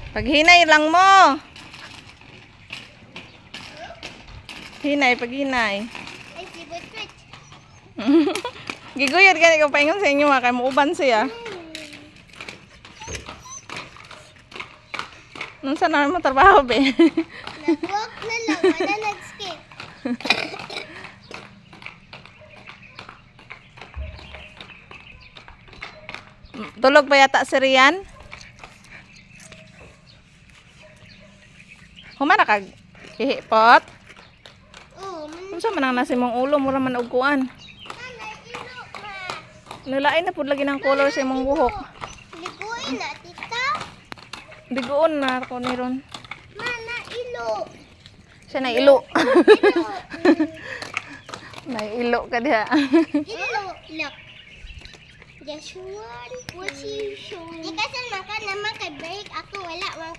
Paghinay lang mo. Hinay, paghinay. Ay, si Butwit. Giguyod ka ikaw paingon sa inyo ha. Kaya muuban siya. Nung saan naman mo trabaho, be? Nag-walk na lang. Wala nag-skip. Tulog pa yata si Rian? Humana kag hihipot? Oo. Kung saan man ang nasi mong ulo, mura man ugkuan. Nanay, ilo ma. Nilain na po lagi ng color sa imong buhok. Liguin na, tita. Biguon na ako ni Ron. Mana, ilo. Siya na ilo. Ilo. Na ilo ka diha. Ilo. Look. Just one. What's you showing? Ikasan maka naman kay break. Ako wala.